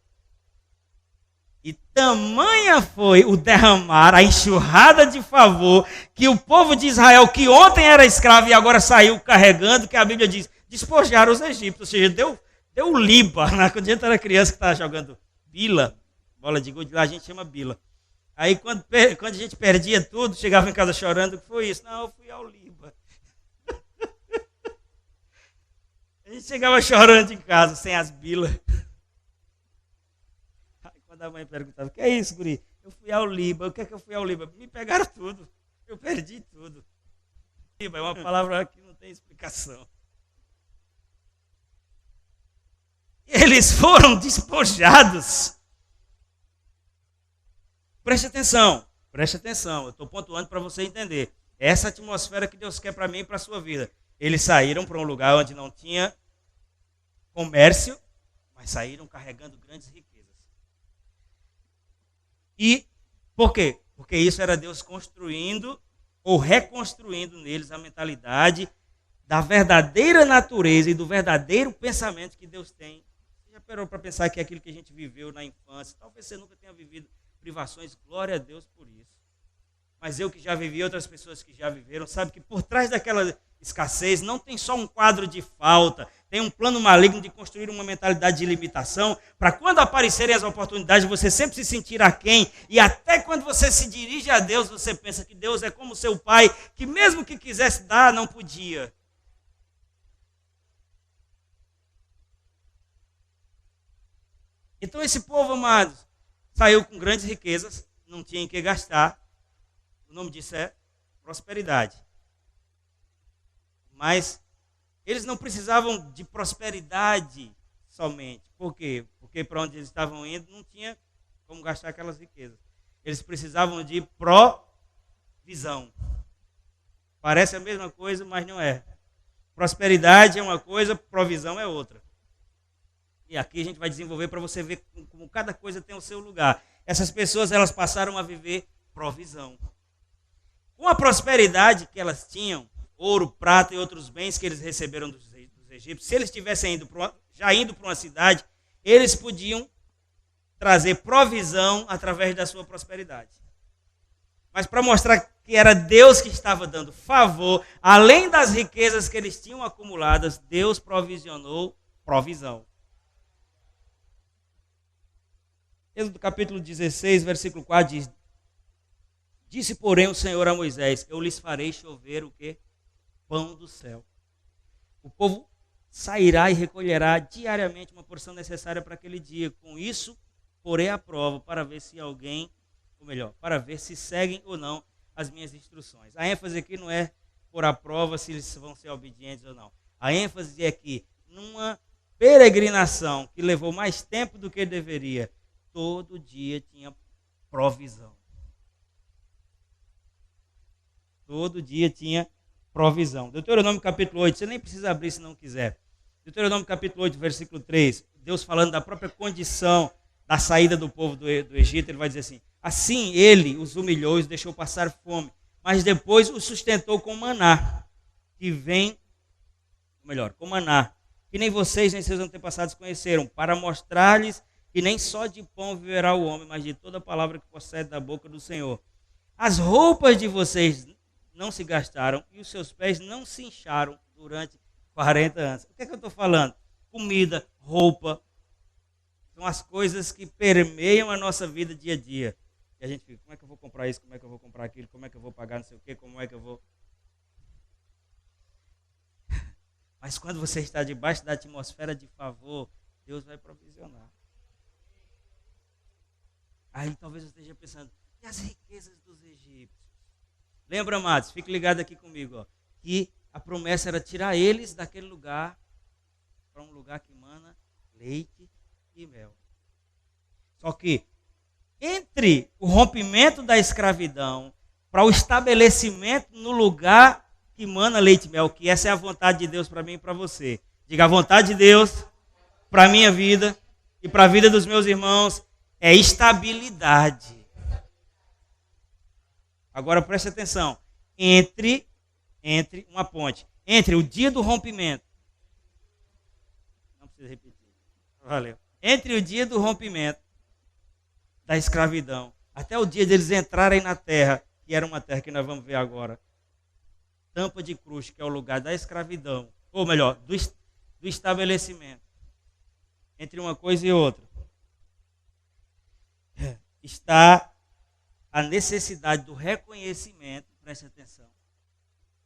Speaker 1: E tamanha foi o derramar, a enxurrada de favor, que o povo de Israel, que ontem era escravo e agora saiu carregando, que a Bíblia diz, despojaram os egípcios. Ou seja, deu liba. Quando a gente era criança que estava jogando bila, bola de gude, lá a gente chama bila. Aí quando a gente perdia tudo, chegava em casa chorando, o que foi isso? Não, eu fui ao liba. A gente chegava chorando em casa, sem as bilas. Quando a mãe perguntava, o que é isso, guri? Eu fui ao Liba. O que é que eu fui ao Liba? Me pegaram tudo. Eu perdi tudo. Liba é uma palavra que não tem explicação. Eles foram despojados. Preste atenção. Eu estou pontuando para você entender. Essa atmosfera que Deus quer para mim e para a sua vida. Eles saíram para um lugar onde não tinha comércio, mas saíram carregando grandes riquezas. E por quê? Porque isso era Deus construindo ou reconstruindo neles a mentalidade da verdadeira natureza e do verdadeiro pensamento que Deus tem. Você já parou para pensar que é aquilo que a gente viveu na infância? Talvez você nunca tenha vivido privações, glória a Deus por isso. mas eu que já vivi, outras pessoas que já viveram, sabe que por trás daquela escassez não tem só um quadro de falta, tem um plano maligno de construir uma mentalidade de limitação, para quando aparecerem as oportunidades, você sempre se sentir aquém, e até quando você se dirige a Deus, você pensa que Deus é como seu pai, que mesmo que quisesse dar, não podia. Então esse povo, amados, saiu com grandes riquezas, não tinha em que gastar, o nome disso é prosperidade. Mas eles não precisavam de prosperidade somente. Por quê? Porque para onde eles estavam indo não tinha como gastar aquelas riquezas. Eles precisavam de provisão. Parece a mesma coisa, mas não é. Prosperidade é uma coisa, provisão é outra. E aqui a gente vai desenvolver para você ver como cada coisa tem o seu lugar. Essas pessoas, elas passaram a viver provisão. Com a prosperidade que elas tinham, ouro, prata e outros bens que eles receberam dos egípcios, se eles estivessem já indo para uma cidade, eles podiam trazer provisão através da sua prosperidade. Mas para mostrar que era Deus que estava dando favor, além das riquezas que eles tinham acumuladas, Deus provisionou provisão. Êxodo capítulo 16, versículo 4 diz: Disse, porém, o Senhor a Moisés: Eu lhes farei chover o quê? Pão do céu. O povo sairá e recolherá diariamente uma porção necessária para aquele dia. Com isso, porei a prova para ver se alguém, ou melhor, para ver se seguem ou não as minhas instruções. A ênfase aqui não é pôr a prova se eles vão ser obedientes ou não. A ênfase é que numa peregrinação que levou mais tempo do que deveria, todo dia tinha provisão. Todo dia tinha provisão. Deuteronômio capítulo 8, você nem precisa abrir se não quiser. Deuteronômio capítulo 8, versículo 3, Deus falando da própria condição da saída do povo do Egito, ele vai dizer assim: Assim ele os humilhou e os deixou passar fome, mas depois os sustentou com maná, que vem, ou melhor, com maná, que nem vocês nem seus antepassados conheceram, para mostrar-lhes que nem só de pão viverá o homem, mas de toda palavra que procede da boca do Senhor. As roupas de vocês não se gastaram e os seus pés não se incharam durante 40 anos. O que é que eu estou falando? Comida, roupa, são as coisas que permeiam a nossa vida dia a dia. E a gente fica: como é que eu vou comprar isso? Como é que eu vou comprar aquilo? Como é que eu vou pagar não sei o quê? Como é que eu vou... Mas quando você está debaixo da atmosfera de favor, Deus vai provisionar. Aí talvez você esteja pensando: e as riquezas dos egípcios? Lembra, amados, fique ligado aqui comigo, ó, que a promessa era tirar eles daquele lugar para um lugar que emana leite e mel. Só que entre o rompimento da escravidão para o estabelecimento no lugar que emana leite e mel, que essa é a vontade de Deus para mim e para você. Diga: a vontade de Deus para a minha vida e para a vida dos meus irmãos é estabilidade. Agora preste atenção. Entre uma ponte. Entre o dia do rompimento. Não precisa repetir. Valeu. Entre o dia do rompimento da escravidão até o dia deles entrarem na terra, que era uma terra que nós vamos ver agora. Tampa de Cruz, que é o lugar da escravidão. Ou melhor, do estabelecimento. Entre uma coisa e outra. Está a necessidade do reconhecimento, preste atenção,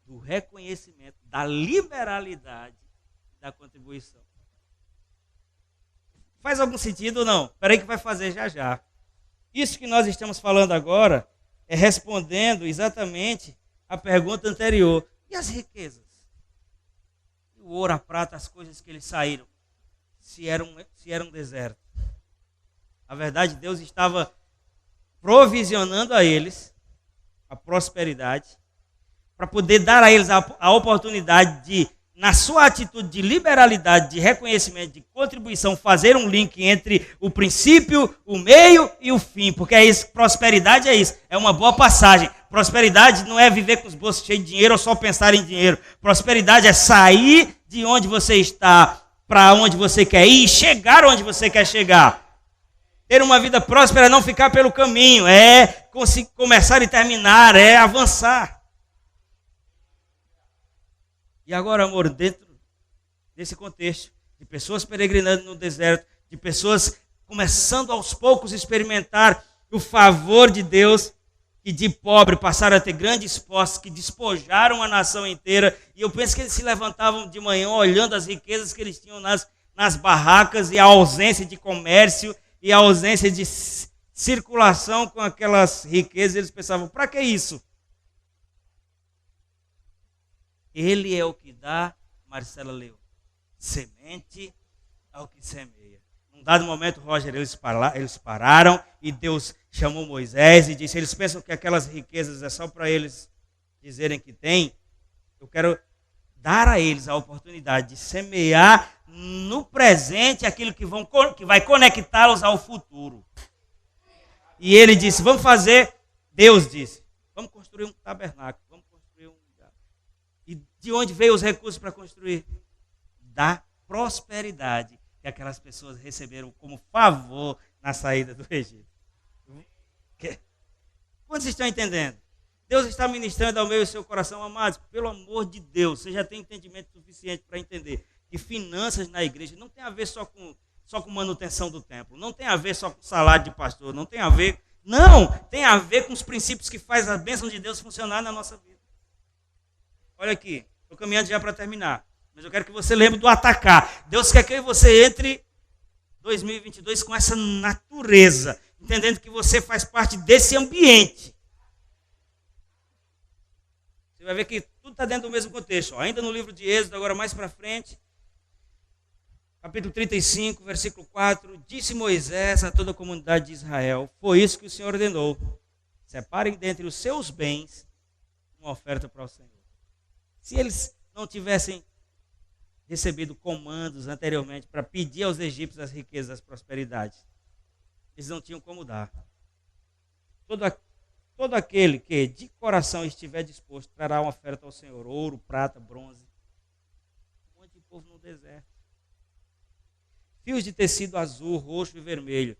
Speaker 1: do reconhecimento da liberalidade da contribuição. Faz algum sentido ou não? Espera aí que vai fazer já já. Isso que nós estamos falando agora é respondendo exatamente a pergunta anterior. E as riquezas? O ouro, a prata, as coisas que eles saíram, se eram deserto. Na verdade, Deus estava provisionando a eles a prosperidade, para poder dar a eles a oportunidade de, na sua atitude de liberalidade, de reconhecimento, de contribuição, fazer um link entre o princípio, o meio e o fim, porque é isso, prosperidade é isso, é uma boa passagem. Prosperidade não é viver com os bolsos cheios de dinheiro ou só pensar em dinheiro. Prosperidade é sair de onde você está para onde você quer ir e chegar onde você quer chegar. Ter uma vida próspera é não ficar pelo caminho, é começar e terminar, é avançar. E agora, amor, dentro desse contexto, de pessoas peregrinando no deserto, de pessoas começando aos poucos a experimentar o favor de Deus, que de pobre passaram a ter grandes posses, que despojaram a nação inteira. E eu penso que eles se levantavam de manhã olhando as riquezas que eles tinham nas barracas e a ausência de comércio e a ausência de circulação com aquelas riquezas. Eles pensavam, para que isso? Ele é o que dá, Marcela leu, semente ao que semeia. Num dado momento, Roger, eles pararam e Deus chamou Moisés e disse, eles pensam que aquelas riquezas é só para eles dizerem que tem. Eu quero dar a eles a oportunidade de semear no presente aquilo que vai conectá-los ao futuro. E ele disse, vamos fazer, Deus disse, vamos construir um tabernáculo, vamos construir um lugar. E de onde veio os recursos para construir? Da prosperidade que aquelas pessoas receberam como favor na saída do Egito. Quantos estão entendendo? Deus está ministrando ao meu e seu coração, amados, pelo amor de Deus, você já tem entendimento suficiente para entender que finanças na igreja não tem a ver só com manutenção do templo, não tem a ver só com salário de pastor, não tem a ver, não, tem a ver com os princípios que faz a bênção de Deus funcionar na nossa vida. Olha aqui, estou caminhando já para terminar, mas eu quero que você lembre do atacar. Deus quer que você entre 2022 com essa natureza, entendendo que você faz parte desse ambiente. Você vai ver que tudo está dentro do mesmo contexto. Ainda no livro de Êxodo, agora mais para frente, capítulo 35, versículo 4, disse Moisés a toda a comunidade de Israel, foi isso que o Senhor ordenou, separem dentre os seus bens uma oferta para o Senhor. Se eles não tivessem recebido comandos anteriormente para pedir aos egípcios as riquezas, as prosperidades, eles não tinham como dar. Todo aquele que de coração estiver disposto trará uma oferta ao Senhor, ouro, prata, bronze. Um monte de povo no deserto. Fios de tecido azul, roxo e vermelho.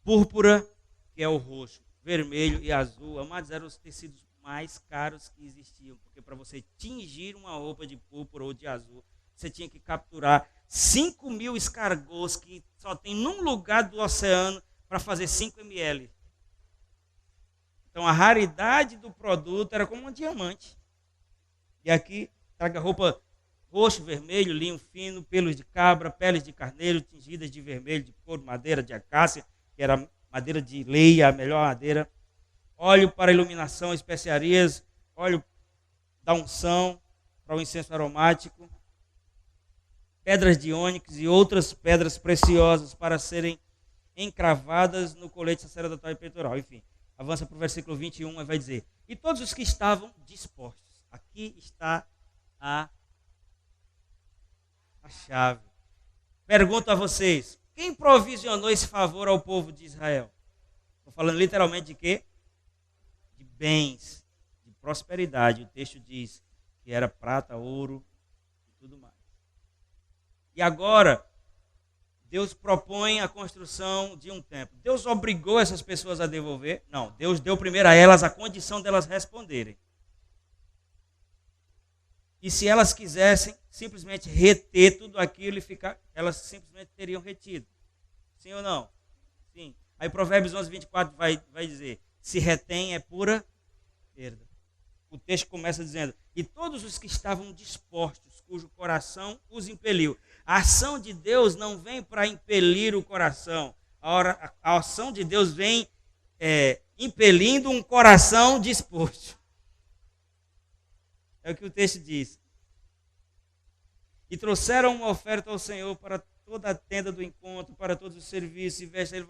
Speaker 1: Púrpura, que é o roxo, vermelho e azul. Amados, eram os tecidos mais caros que existiam, porque para você tingir uma roupa de púrpura ou de azul, você tinha que capturar 5.000 escargots que só tem num lugar do oceano para fazer 5 ml. Então a raridade do produto era como um diamante. E aqui traga roupa roxo, vermelho, linho fino, pelos de cabra, peles de carneiro, tingidas de vermelho, de couro, madeira de acácia, que era madeira de leia, a melhor madeira, óleo para iluminação, especiarias, óleo da unção para o incenso aromático, pedras de ônix e outras pedras preciosas para serem encravadas no colete sacerdotal e peitoral. Enfim, avança para o versículo 21 e vai dizer, e todos os que estavam dispostos. Aqui está a chave. Pergunto a vocês, quem provisionou esse favor ao povo de Israel? Estou falando literalmente de quê? De bens, de prosperidade. O texto diz que era prata, ouro e tudo mais. E agora, Deus propõe a construção de um templo. Deus obrigou essas pessoas a devolver? Não, Deus deu primeiro a elas a condição delas responderem. E se elas quisessem simplesmente reter tudo aquilo e ficar, elas simplesmente teriam retido. Sim ou não? Sim. Aí Provérbios 11, 24 vai dizer, se retém é pura perda. O texto começa dizendo, e todos os que estavam dispostos, cujo coração os impeliu. A ação de Deus não vem para impelir o coração. A ação de Deus vem impelindo um coração disposto. É o que o texto diz. E trouxeram uma oferta ao Senhor para toda a tenda do encontro, para todos os serviços e vestes.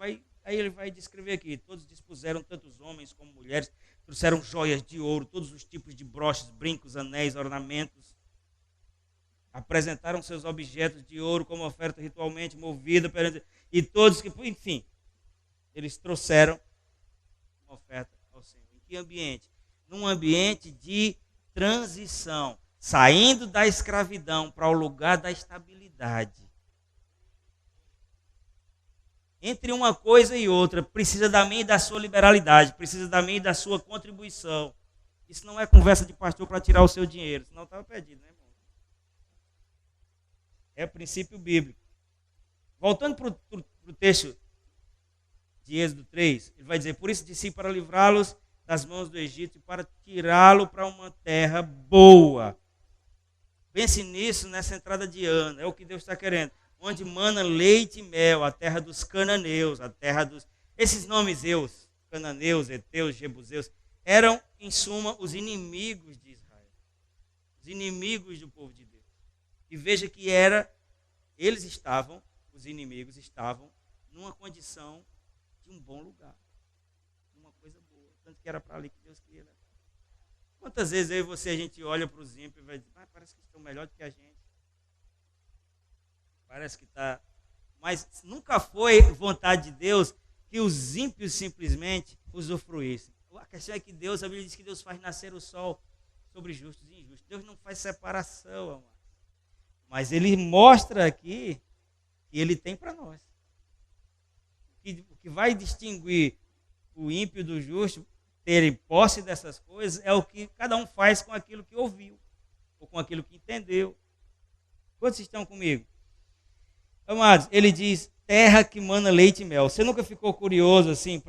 Speaker 1: Aí ele vai descrever aqui. Todos dispuseram, tanto os homens como mulheres, trouxeram joias de ouro, todos os tipos de broches, brincos, anéis, ornamentos. Apresentaram seus objetos de ouro como oferta ritualmente movida. E todos que, enfim, eles trouxeram uma oferta ao Senhor. Em que ambiente? Num ambiente de transição, saindo da escravidão para o lugar da estabilidade. entre uma coisa e outra, precisa da minha e da sua liberalidade, precisa da minha e da sua contribuição. Isso não é conversa de pastor para tirar o seu dinheiro, senão estava perdido, né, irmão? É o princípio bíblico. Voltando para o texto de Êxodo 3, ele vai dizer, por isso disse para livrá-los das mãos do Egito e para tirá-lo para uma terra boa. Pense nisso nessa entrada de ano, é o que Deus está querendo. Onde mana leite e mel, a terra dos cananeus, a terra dos... Esses nomes eus, cananeus, heteus, jebuseus, eram, em suma, os inimigos de Israel. Os inimigos do povo de Deus. E veja que os inimigos estavam numa condição de um bom lugar. Uma coisa boa. Tanto que era para ali que Deus queria levar. Quantas vezes eu e você, a gente olha para os ímpios e vai dizer, parece que estão melhor do que a gente. Parece que está. Mas nunca foi vontade de Deus que os ímpios simplesmente usufruíssem. A questão é que Deus, a Bíblia diz que Deus faz nascer o sol sobre justos e injustos. Deus não faz separação, amado. Mas Ele mostra aqui que Ele tem para nós. O que vai distinguir o ímpio do justo, terem posse dessas coisas, é o que cada um faz com aquilo que ouviu, ou com aquilo que entendeu. Quantos estão comigo? Amados, ele diz, terra que mana leite e mel. Você nunca ficou curioso assim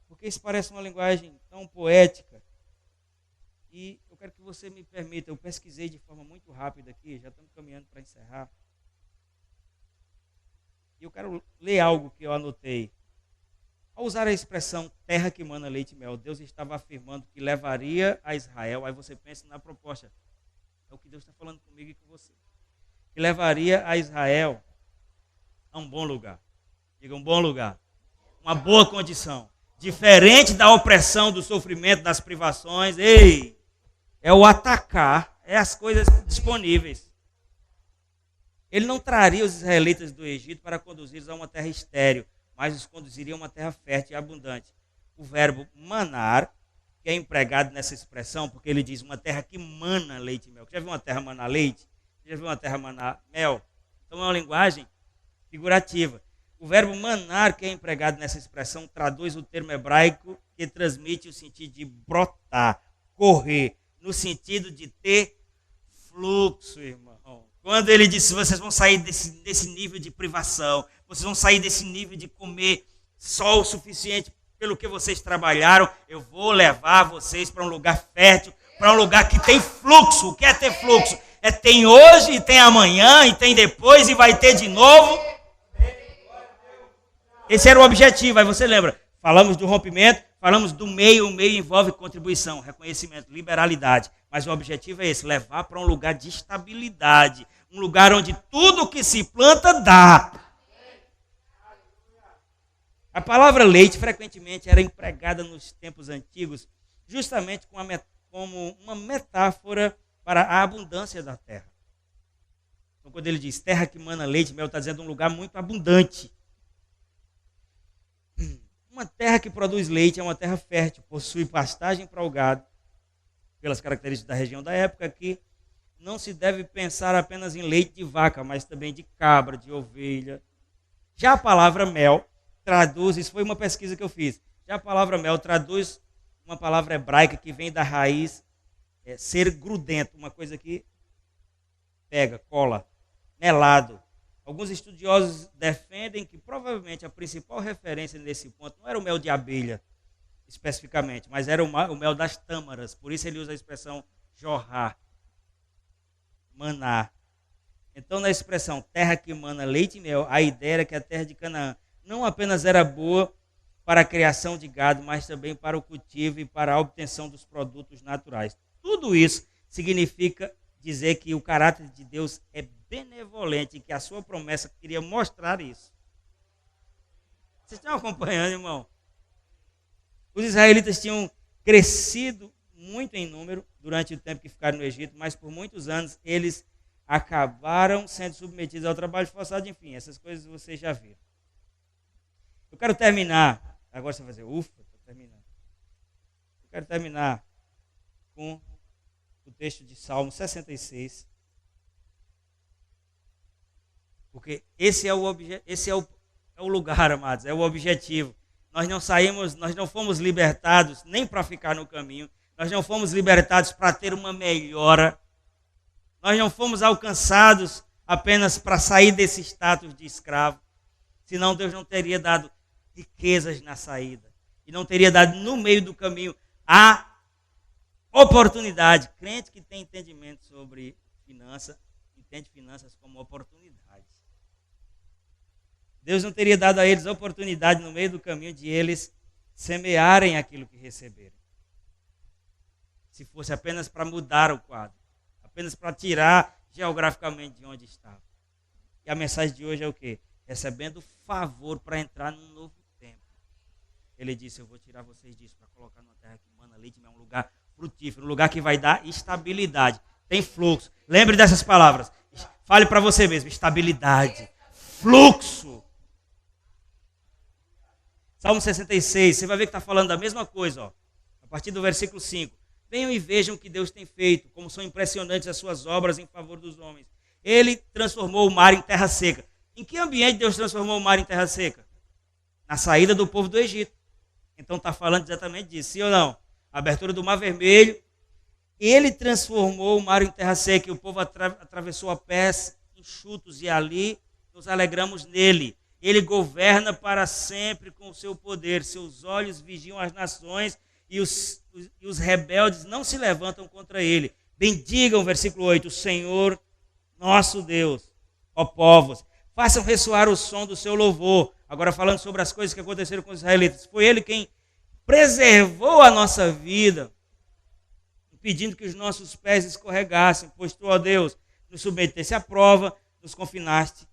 Speaker 1: porque isso parece uma linguagem tão poética. E eu quero que você me permita, eu pesquisei de forma muito rápida aqui, já estamos caminhando para encerrar. E eu quero ler algo que eu anotei. Ao usar a expressão terra que mana leite e mel, Deus estava afirmando que levaria a Israel, aí você pensa na proposta, é o que Deus está falando comigo e com você, que levaria a Israel a um bom lugar. Diga, um bom lugar. Uma boa condição. Diferente da opressão, do sofrimento, das privações. Ei, é o atacar, é as coisas disponíveis. Ele não traria os israelitas do Egito para conduzi-los a uma terra estéril, mas os conduziria a uma terra fértil e abundante. O verbo manar, que é empregado nessa expressão, porque ele diz uma terra que mana leite e mel. Já viu uma terra manar leite? Já viu uma terra manar mel? Então é uma linguagem figurativa. O verbo manar, que é empregado nessa expressão, traduz o termo hebraico que transmite o sentido de brotar, correr, no sentido de ter fluxo, irmão. Quando ele disse, vocês vão sair desse nível de privação, vocês vão sair desse nível de comer só o suficiente pelo que vocês trabalharam, eu vou levar vocês para um lugar fértil, para um lugar que tem fluxo. O que é ter fluxo? É tem hoje, e tem amanhã, e tem depois, e vai ter de novo. Esse era o objetivo, aí você lembra, falamos do rompimento, falamos do meio, o meio envolve contribuição, reconhecimento, liberalidade, mas o objetivo é esse, levar para um lugar de estabilidade, um lugar onde tudo que se planta dá. A palavra leite frequentemente era empregada nos tempos antigos, justamente como uma metáfora para a abundância da terra. Então quando ele diz terra que mana leite e mel, está dizendo um lugar muito abundante. Uma terra que produz leite é uma terra fértil, possui pastagem para o gado, pelas características da região da época, que não se deve pensar apenas em leite de vaca, mas também de cabra, de ovelha. Já a palavra mel traduz, isso foi uma pesquisa que eu fiz, já a palavra mel traduz uma palavra hebraica que vem da raiz ser grudento, uma coisa que pega, cola, melado. Alguns estudiosos defendem que provavelmente a principal referência nesse ponto não era o mel de abelha, especificamente, mas era o mel das tâmaras. Por isso ele usa a expressão jorrar, manar. Então, na expressão terra que mana leite e mel, a ideia era que a terra de Canaã não apenas era boa para a criação de gado, mas também para o cultivo e para a obtenção dos produtos naturais. Tudo isso significa dizer que o caráter de Deus é benevolente e que a sua promessa queria mostrar isso. Vocês estão acompanhando, irmão? Os israelitas tinham crescido muito em número durante o tempo que ficaram no Egito, mas por muitos anos eles acabaram sendo submetidos ao trabalho forçado, enfim, essas coisas vocês já viram. Eu quero terminar, agora você vai fazer, ufa, estou terminando. Eu quero terminar com o texto de Salmo 66, porque esse é o lugar, amados, é o objetivo. Nós não fomos libertados nem para ficar no caminho, nós não fomos libertados para ter uma melhora, nós não fomos alcançados apenas para sair desse status de escravo, senão Deus não teria dado riquezas na saída, e não teria dado no meio do caminho a oportunidade. Crente que tem entendimento sobre finança, entende finanças como oportunidades. Deus não teria dado a eles a oportunidade no meio do caminho de eles semearem aquilo que receberam. Se fosse apenas para mudar o quadro, apenas para tirar geograficamente de onde estava. E a mensagem de hoje é o quê? Recebendo favor para entrar num novo tempo. Ele disse, eu vou tirar vocês disso para colocar numa terra que mana leite, é um lugar frutífero, um lugar que vai dar estabilidade. Tem fluxo. Lembre dessas palavras. Fale para você mesmo, estabilidade, fluxo. Salmo 66, você vai ver que está falando da mesma coisa, ó, a partir do versículo 5. Venham e vejam o que Deus tem feito, como são impressionantes as suas obras em favor dos homens. Ele transformou o mar em terra seca. Em que ambiente Deus transformou o mar em terra seca? Na saída do povo do Egito. Então está falando exatamente disso, sim ou não? A abertura do Mar Vermelho. Ele transformou o mar em terra seca e o povo atravessou a pés enxutos e ali nos alegramos nele. Ele governa para sempre com o seu poder. Seus olhos vigiam as nações e os rebeldes não se levantam contra ele. Bendigam, versículo 8, o Senhor nosso Deus, ó povos. Façam ressoar o som do seu louvor. Agora falando sobre as coisas que aconteceram com os israelitas. Foi ele quem preservou a nossa vida, impedindo que os nossos pés escorregassem. Pois tu, ó Deus, nos submeteste à prova, nos confinaste,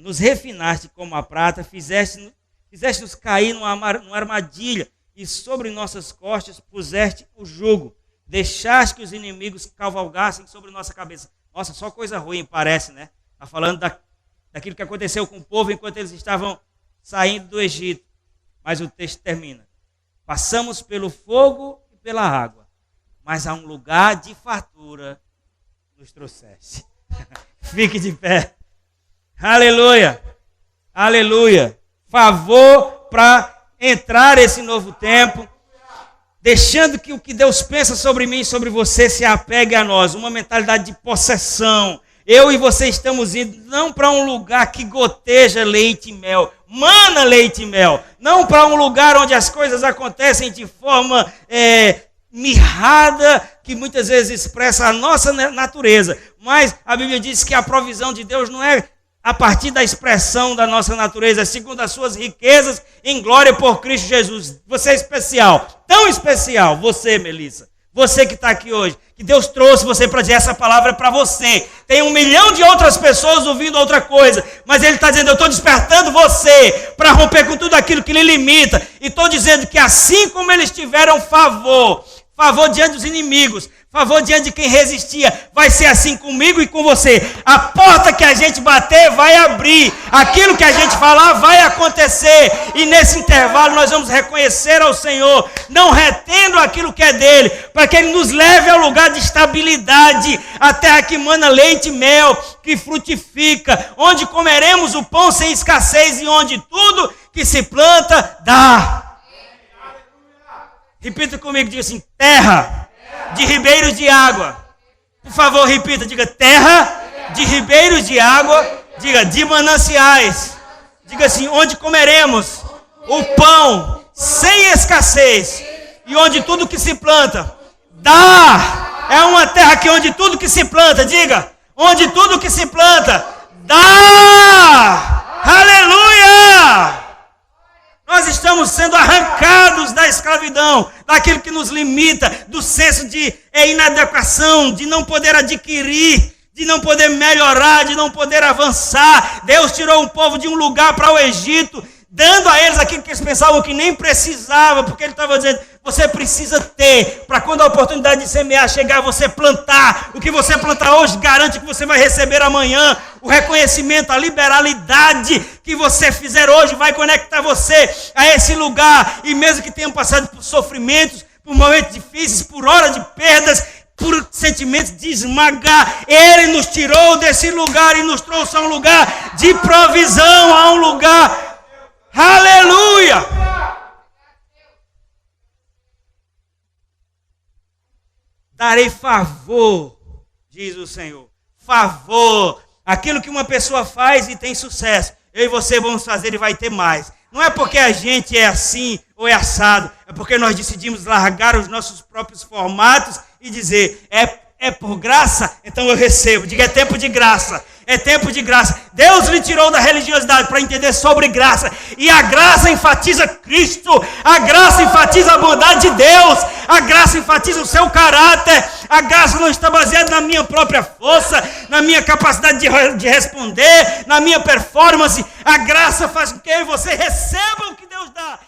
Speaker 1: nos refinaste como a prata, fizeste-nos cair numa armadilha e sobre nossas costas puseste o jugo. Deixaste que os inimigos cavalgassem sobre nossa cabeça. Nossa, só coisa ruim parece, né? Está falando daquilo que aconteceu com o povo enquanto eles estavam saindo do Egito. Mas o texto termina. Passamos pelo fogo e pela água, mas a um lugar de fartura nos trouxeste. Fique de pé. Aleluia, aleluia. Favor para entrar esse novo tempo, deixando que o que Deus pensa sobre mim e sobre você se apegue a nós. Uma mentalidade de possessão. Eu e você estamos indo não para um lugar que goteja leite e mel, mana leite e mel. Não para um lugar onde as coisas acontecem de forma mirrada, que muitas vezes expressa a nossa natureza. Mas a Bíblia diz que a provisão de Deus não é a partir da expressão da nossa natureza, segundo as suas riquezas em glória por Cristo Jesus. Você é especial, tão especial, você, Melissa, você que está aqui hoje, que Deus trouxe você para dizer essa palavra para você. Tem 1 milhão de outras pessoas ouvindo outra coisa, mas Ele está dizendo, eu estou despertando você para romper com tudo aquilo que lhe limita, e estou dizendo que assim como eles tiveram favor diante dos inimigos, favor diante de quem resistia, vai ser assim comigo e com você. A porta que a gente bater vai abrir, aquilo que a gente falar vai acontecer, e nesse intervalo nós vamos reconhecer ao Senhor, não retendo aquilo que é dele, para que ele nos leve ao lugar de estabilidade, a terra que mana leite e mel, que frutifica, onde comeremos o pão sem escassez e onde tudo que se planta dá. Repita comigo, diga assim, terra de ribeiros de água. Por favor, repita, diga terra de ribeiros de água, diga de mananciais. Diga assim, onde comeremos o pão sem escassez e onde tudo que se planta dá. É uma terra que onde tudo que se planta, diga, onde tudo que se planta dá. Aleluia! Nós estamos sendo arrancados da escravidão, daquilo que nos limita, do senso de inadequação, de não poder adquirir, de não poder melhorar, de não poder avançar. Deus tirou um povo de um lugar para o Egito, dando a eles aquilo que eles pensavam que nem precisava, porque Ele estava dizendo, você precisa ter, para quando a oportunidade de semear chegar, você plantar. O que você plantar hoje garante que você vai receber amanhã. O reconhecimento, a liberalidade que você fizer hoje vai conectar você a esse lugar. E mesmo que tenham passado por sofrimentos, por momentos difíceis, por horas de perdas, por sentimentos de esmagar. Ele nos tirou desse lugar e nos trouxe a um lugar de provisão, a um lugar. Aleluia! Darei favor, diz o Senhor. Favor. Aquilo que uma pessoa faz e tem sucesso, eu e você vamos fazer e vai ter mais. Não é porque a gente é assim ou é assado, é porque nós decidimos largar os nossos próprios formatos e dizer, é por graça, então eu recebo. Diga, é tempo de graça. É tempo de graça. Deus lhe tirou da religiosidade para entender sobre graça. E a graça enfatiza Cristo. A graça enfatiza a bondade de Deus. A graça enfatiza o seu caráter. A graça não está baseada na minha própria força, na minha capacidade de responder, na minha performance. A graça faz com que eu e você receba o que Deus dá.